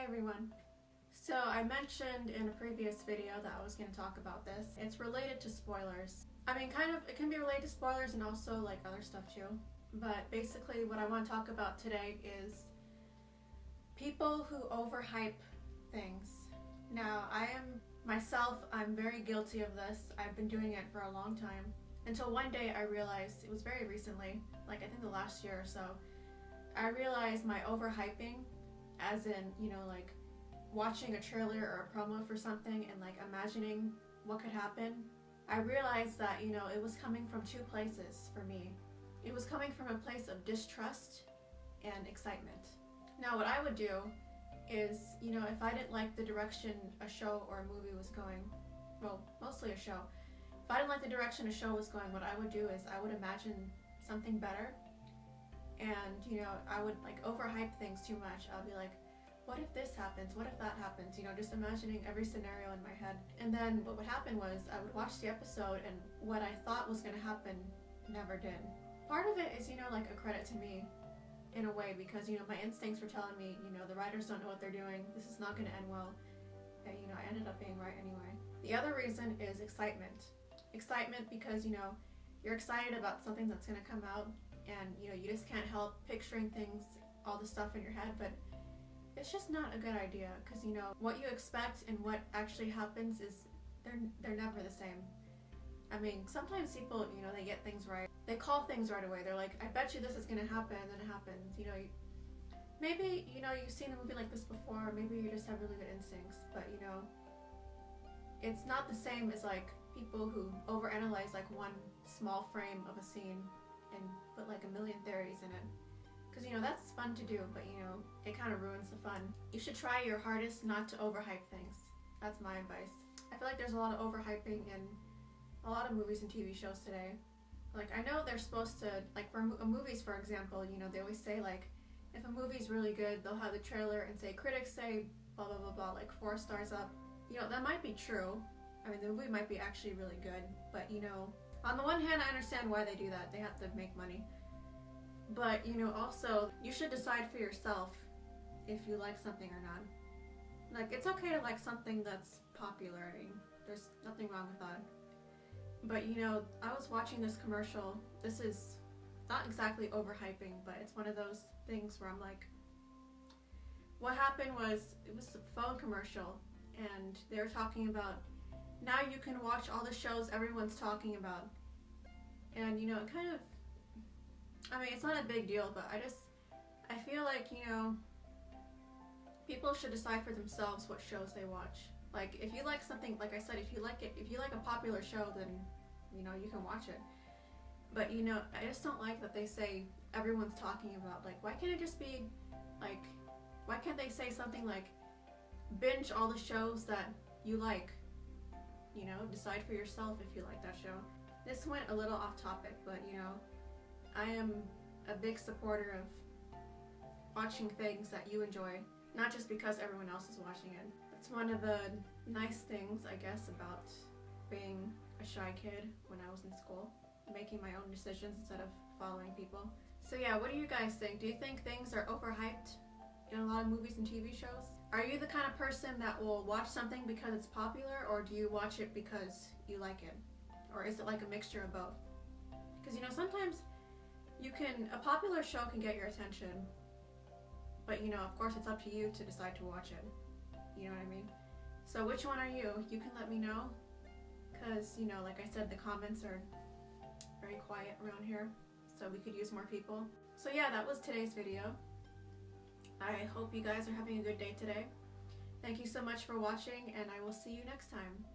everyone. So I mentioned in a previous video that I was going to talk about this. It's related to spoilers. I mean, kind of, it can be related to spoilers and also like other stuff too. But basically what I want to talk about today is people who overhype things. Now, I'm very guilty of this. I've been doing it for a long time. Until one day I realized, it was very recently, like I think the last year or so, I realized my overhyping, as in, you know, like watching a trailer or a promo for something and like imagining what could happen. I realized that, you know, it was coming from two places for me. It was coming from a place of distrust and excitement. Now what I would do is, you know, if I didn't like the direction a show or a movie was going, well, mostly a show, if I didn't like the direction a show was going, what I would do is I would imagine something better. And, you know, I would like overhype things too much. I'll be like, what if this happens? What if that happens? You know, just imagining every scenario in my head. And then what would happen was I would watch the episode and what I thought was going to happen never did. Part of it is, you know, like a credit to me in a way, because, you know, my instincts were telling me, you know, the writers don't know what they're doing. This is not going to end well. And, you know, I ended up being right anyway. The other reason is excitement. Excitement because, you know, you're excited about something that's going to come out and, you know, you just can't help picturing things, all the stuff in your head, but it's just not a good idea because, you know, what you expect and what actually happens is they're never the same. I mean, sometimes people, you know, they get things right. They call things right away. They're like, I bet you this is going to happen, and then it happens. You know, maybe, you know, you've seen a movie like this before, maybe you just have really good instincts, but, you know, it's not the same as like people who overanalyze like one small frame of a scene and put like a million theories in it. Because, you know, that's fun to do, but, you know, it kind of ruins the fun. You should try your hardest not to overhype things. That's my advice. I feel like there's a lot of overhyping in a lot of movies and TV shows today. Like, I know they're supposed to, like for movies, for example, you know, they always say like, if a movie's really good, they'll have the trailer and say, critics say blah blah blah blah, like 4 stars up. You know, that might be true. I mean, the movie might be actually really good, but, you know, on the one hand, I understand why they do that. They have to make money. But, you know, also, you should decide for yourself if you like something or not. Like, it's okay to like something that's popular. I mean, there's nothing wrong with that. But, you know, I was watching this commercial. This is not exactly overhyping, but it's one of those things where I'm like, what happened was, it was a phone commercial, and they were talking about, now you can watch all the shows everyone's talking about. And, you know, it kind of, I mean, it's not a big deal, but I feel like, you know, people should decide for themselves what shows they watch. Like, if you like something, like I said, if you like a popular show, then, you know, you can watch it. But, you know, I just don't like that they say everyone's talking about, like, why can't it just be, like, why can't they say something like, binge all the shows that you like? You know, decide for yourself if you like that show. This went a little off topic, but, you know, I am a big supporter of watching things that you enjoy, not just because everyone else is watching it. It's one of the nice things, I guess, about being a shy kid when I was in school, making my own decisions instead of following people. So yeah, what do you guys think? Do you think things are overhyped in a lot of movies and TV shows? Are you the kind of person that will watch something because it's popular, or do you watch it because you like it? Or is it like a mixture of both? Because, you know, sometimes a popular show can get your attention, but, you know, of course it's up to you to decide to watch it. You know what I mean? So which one are you? You can let me know, because, you know, like I said, the comments are very quiet around here, so we could use more people. So yeah, that was today's video. I hope you guys are having a good day today. Thank you so much for watching, and I will see you next time.